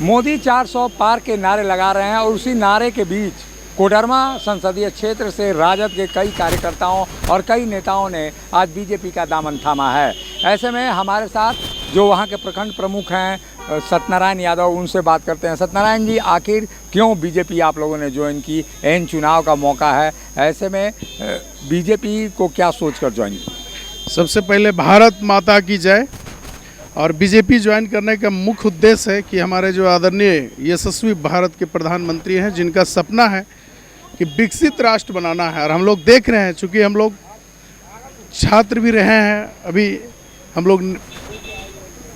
मोदी 400 पार के नारे लगा रहे हैं और उसी नारे के बीच कोडरमा संसदीय क्षेत्र से राजद के कई कार्यकर्ताओं और कई नेताओं ने आज बीजेपी का दामन थामा है। ऐसे में हमारे साथ जो वहां के प्रखंड प्रमुख हैं सत्यनारायण यादव, उनसे बात करते हैं। सत्यनारायण जी, आखिर क्यों बीजेपी आप लोगों ने ज्वाइन की? एन चुनाव का मौका है, ऐसे में बीजेपी को क्या सोचकर ज्वाइन की? सबसे पहले भारत माता की जय। और बीजेपी ज्वाइन करने का मुख्य उद्देश्य है कि हमारे जो आदरणीय यशस्वी भारत के प्रधानमंत्री हैं, जिनका सपना है कि विकसित राष्ट्र बनाना है, और हम लोग देख रहे हैं, चूँकि हम लोग छात्र भी रहे हैं, अभी हम लोग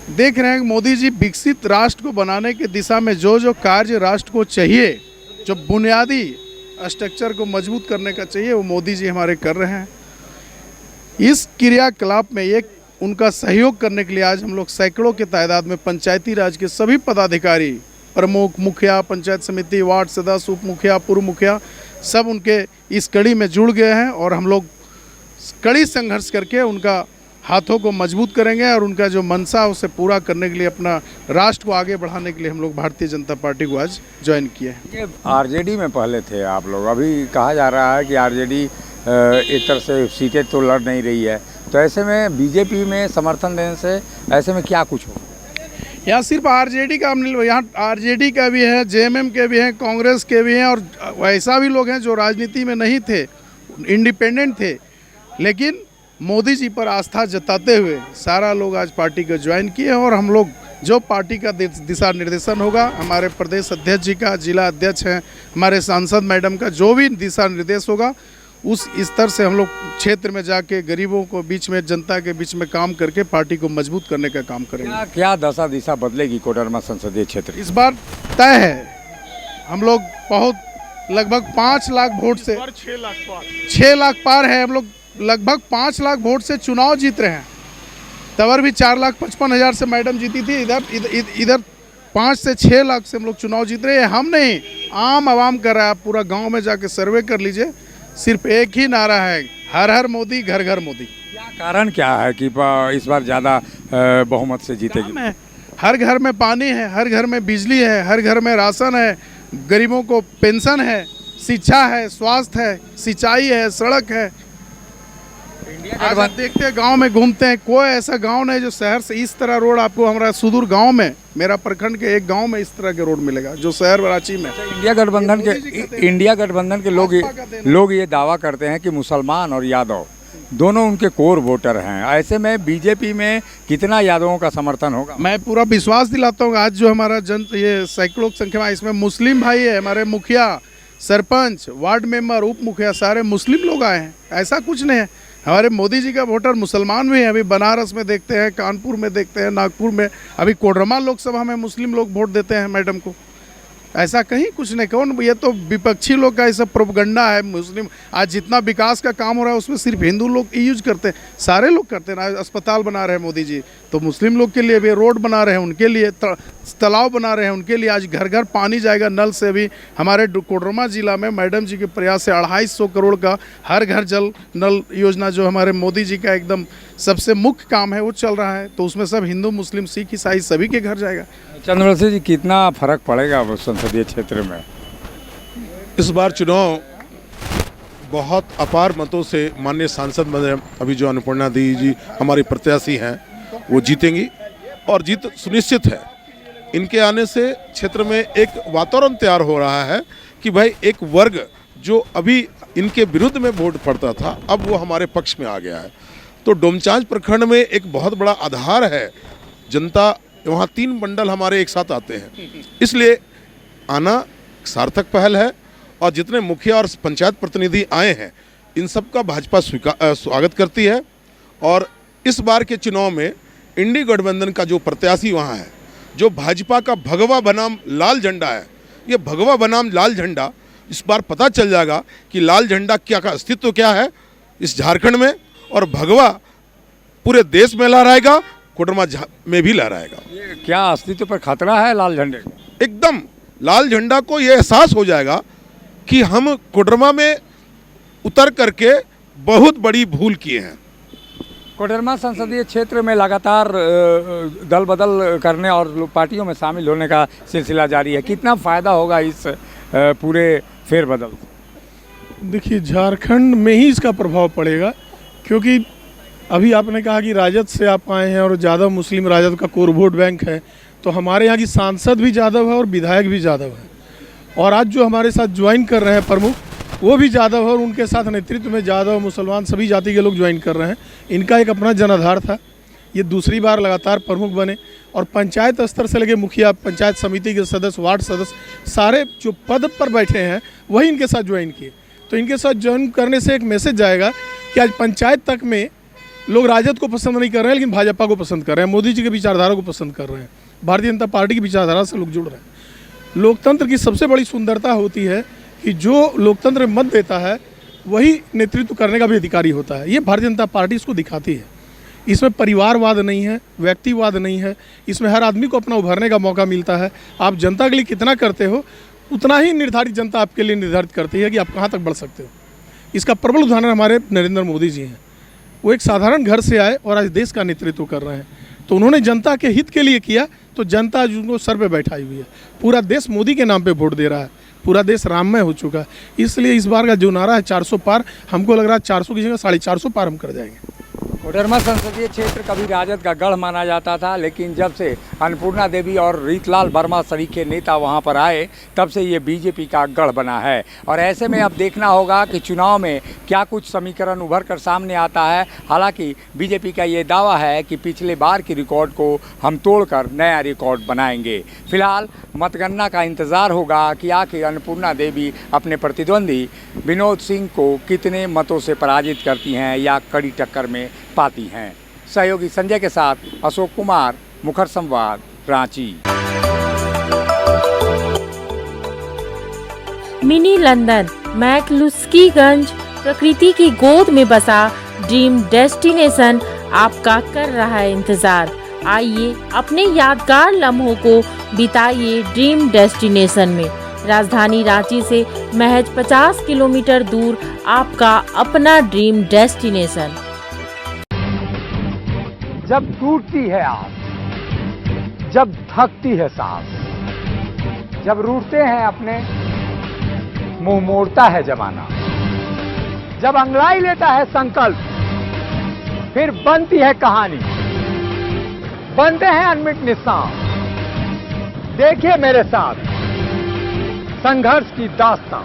देख रहे हैं कि मोदी जी विकसित राष्ट्र को बनाने की दिशा में जो जो कार्य राष्ट्र को चाहिए, जो बुनियादी स्ट्रक्चर को मजबूत करने का चाहिए, वो मोदी जी हमारे कर रहे हैं। इस क्रियाकलाप में एक उनका सहयोग करने के लिए आज हम लोग सैकड़ों के तादाद में पंचायती राज के सभी पदाधिकारी, प्रमुख, मुखिया, पंचायत समिति, वार्ड सदस्य, उप मुखिया, पूर्व मुखिया, सब उनके इस कड़ी में जुड़ गए हैं और हम लोग कड़ी संघर्ष करके उनका हाथों को मजबूत करेंगे और उनका जो मनसा है उसे पूरा करने के लिए, अपना राष्ट्र को आगे बढ़ाने के लिए हम लोग भारतीय जनता पार्टी को आज ज्वाइन किए हैं। आरजेडी में पहले थे आप लोग, अभी कहा जा रहा है कि आरजेडी एक तरह से सीटें तो लड़ नहीं रही है, तो ऐसे में बीजेपी में समर्थन देने से ऐसे में क्या कुछ हो? यहाँ सिर्फ आरजेडी का यहाँ आरजेडी का भी है, जेएमएम के भी हैं, कांग्रेस के भी हैं, और ऐसा भी लोग हैं जो राजनीति में नहीं थे, इंडिपेंडेंट थे, लेकिन मोदी जी पर आस्था जताते हुए सारा लोग आज पार्टी को ज्वाइन किए। और हम लोग जो पार्टी का दिशा निर्देशन होगा, हमारे प्रदेश अध्यक्ष जी का, जिला अध्यक्ष हैं, हमारे सांसद मैडम का जो भी दिशा निर्देश होगा, उस स्तर से हम लोग क्षेत्र में जाके गरीबों को बीच में, जनता के बीच में काम करके पार्टी को मजबूत करने का काम करेंगे। क्या दशा दिशा बदलेगी कोडरमा संसदीय क्षेत्र? इस बार तय है, हम लोग बहुत लगभग 5 लाख वोट से 6 लाख पार है, हम लोग लगभग 5 लाख वोट से चुनाव जीत रहे हैं। तवर भी 4,55,000 से मैडम जीती थी, इधर 5 से 6 लाख से हम लोग चुनाव जीत रहे हैं। हम नहीं, आम आवाम कर रहा है। आप पूरा गांव में जाके सर्वे कर लीजिए, सिर्फ एक ही नारा है, हर हर मोदी, घर घर मोदी। क्या कारण क्या है कि इस बार ज़्यादा बहुमत से जीतेगी? हर घर में पानी है, हर घर में बिजली है, हर घर में राशन है, गरीबों को पेंशन है, शिक्षा है, स्वास्थ्य है, सिंचाई है, सड़क है। आज आप देखते हैं, गांव में घूमते हैं, कोई ऐसा गांव नहीं जो शहर से इस तरह रोड आपको, हमारा सुदूर गांव में, मेरा प्रखंड के एक गांव में इस तरह के रोड मिलेगा जो शहर रांची में। इंडिया गठबंधन के लोग ये दावा करते हैं कि मुसलमान और यादव दोनों उनके कोर वोटर हैं। ऐसे में बीजेपी में कितना यादवों का समर्थन होगा? मैं पूरा विश्वास दिलाता हूँ, आज जो हमारा ये सैकड़ों की संख्या में, इसमें मुस्लिम भाई है, हमारे मुखिया, सरपंच, वार्ड मेंबर, उप मुखिया, सारे मुस्लिम लोग आए हैं। ऐसा कुछ नहीं है, हमारे मोदी जी का वोटर मुसलमान भी हैं। अभी बनारस में देखते हैं, कानपुर में देखते हैं, नागपुर में, अभी कोडरमा लोकसभा में मुस्लिम लोग वोट देते हैं मैडम को। ऐसा कहीं कुछ नहीं। कौन, ये तो विपक्षी लोग का ये सब प्रोपगंडा है। मुस्लिम आज जितना विकास का काम हो रहा है उसमें सिर्फ हिंदू लोग यूज करते हैं, सारे लोग करते हैं ना। अस्पताल बना रहे हैं मोदी जी, तो मुस्लिम लोग के लिए भी रोड बना रहे हैं, उनके लिए तालाब बना रहे हैं, उनके लिए आज घर घर पानी जाएगा नल से। भी हमारे कोडरमा जिला में मैडम जी के प्रयास से 250 करोड़ का हर घर जल नल योजना, जो हमारे मोदी जी का एकदम सबसे मुख्य काम है, वो चल रहा है। तो उसमें सब हिंदू, मुस्लिम, सिख, ईसाई सभी के घर जाएगा। चंद्रवंशी जी, कितना फर्क पड़ेगा संसदीय क्षेत्र में? इस बार चुनाव बहुत अपार मतों से माननीय सांसद मैडम, अभी जो अन्नपूर्णा दी जी हमारी प्रत्याशी हैं, वो जीतेंगी और जीत सुनिश्चित है। इनके आने से क्षेत्र में एक वातावरण तैयार हो रहा है कि भाई एक वर्ग जो अभी इनके विरुद्ध में वोट पड़ता था, अब वो हमारे पक्ष में आ गया है। तो डोमचांच प्रखंड में एक बहुत बड़ा आधार है जनता, वहाँ 3 मंडल हमारे एक साथ आते हैं, इसलिए आना सार्थक पहल है। और जितने मुखिया और पंचायत प्रतिनिधि आए हैं, इन सब का भाजपा स्वागत करती है। और इस बार के चुनाव में इंडी गठबंधन का जो प्रत्याशी वहाँ है, जो भाजपा का भगवा बनाम लाल झंडा है, ये भगवा बनाम लाल झंडा इस बार पता चल जाएगा कि लाल झंडा क्या का अस्तित्व क्या है इस झारखंड में, और भगवा पूरे देश में लहराएगा, कोडरमा में भी लहराएगा। ये क्या अस्तित्व पर खतरा है लाल झंडे? एकदम लाल झंडा को ये एहसास हो जाएगा कि हम कोडरमा में उतर करके बहुत बड़ी भूल किए हैं। कोडरमा संसदीय क्षेत्र में लगातार दल बदल करने और पार्टियों में शामिल होने का सिलसिला जारी है। कितना फ़ायदा होगा इस पूरे फेरबदल से? देखिए, झारखंड में ही इसका प्रभाव पड़ेगा, क्योंकि अभी आपने कहा कि राजद से आप आए हैं और यादव मुस्लिम राजद का कोर वोट बैंक है, तो हमारे यहाँ की सांसद भी यादव है और विधायक भी यादव है। और आज जो हमारे साथ ज्वाइन कर रहे हैं प्रमुख, वो भी यादव है और उनके साथ नेतृत्व में यादव मुसलमान सभी जाति के लोग ज्वाइन कर रहे हैं। इनका एक अपना जनाधार था, ये दूसरी बार लगातार प्रमुख बने और पंचायत स्तर से लेकर मुखिया, पंचायत समिति के सदस्य, वार्ड सदस्य, सारे जो पद पर बैठे हैं वही इनके साथ ज्वाइन किए। तो इनके साथ ज्वाइन करने से एक मैसेज जाएगा कि आज पंचायत तक में लोग राजद को पसंद नहीं कर रहे हैं, लेकिन भाजपा को पसंद कर रहे हैं, मोदी जी के विचारधारा को पसंद कर रहे हैं, भारतीय जनता पार्टी की विचारधारा से लोग जुड़ रहे हैं। लोकतंत्र की सबसे बड़ी सुंदरता होती है कि जो लोकतंत्र में मत देता है वही नेतृत्व करने का भी अधिकारी होता है। ये भारतीय जनता पार्टी इसको दिखाती है। इसमें परिवारवाद नहीं है, व्यक्तिवाद नहीं है, इसमें हर आदमी को अपना उभरने का मौका मिलता है। आप जनता के लिए कितना करते हो, उतना ही निर्धारित जनता आपके लिए निर्धारित करती है कि आप कहाँ तक बढ़ सकते हो। इसका प्रबल उदाहरण हमारे नरेंद्र मोदी जी हैं। वो एक साधारण घर से आए और आज देश का नेतृत्व कर रहे हैं, तो उन्होंने जनता के हित के लिए किया, तो जनता आज उनको सर पे बैठाई हुई है। पूरा देश मोदी के नाम पे वोट दे रहा है, पूरा देश राममय हो चुका है। इसलिए इस बार का जो नारा है 400 पार, हमको लग रहा है 400 की जगह 450 पार हम कर जाएंगे। कोडरमा संसदीय क्षेत्र कभी राजद का गढ़ माना जाता था, लेकिन जब से अन्नपूर्णा देवी और रीतलाल वर्मा सरीखे नेता वहां पर आए, तब से ये बीजेपी का गढ़ बना है। और ऐसे में अब देखना होगा कि चुनाव में क्या कुछ समीकरण उभर कर सामने आता है। हालांकि बीजेपी का ये दावा है कि पिछले बार की रिकॉर्ड को हम तोड़कर नया रिकॉर्ड बनाएंगे। फिलहाल मतगणना का इंतज़ार होगा कि आखिर अन्नपूर्णा देवी अपने प्रतिद्वंदी विनोद सिंह को कितने मतों से पराजित करती हैं या कड़ी टक्कर में पाती हैं। सहयोगी संजय के साथ अशोक कुमार, मुखर संवाद, रांची। मिनी लंदन मैक्लुस्कीगंज प्रकृति की गोद में बसा ड्रीम डेस्टिनेशन आपका कर रहा है इंतजार। आइए अपने यादगार लम्हों को बिताइए ड्रीम डेस्टिनेशन में। राजधानी रांची से महज 50 किलोमीटर दूर आपका अपना ड्रीम डेस्टिनेशन। जब टूटती है आस, जब थकती है सांस, जब रूठते हैं अपने, मुंह मोड़ता है जमाना, जब अंगड़ाई लेता है संकल्प, फिर बनती है कहानी, बनते हैं अनमिट निशान। देखिए मेरे साथ संघर्ष की दास्तां।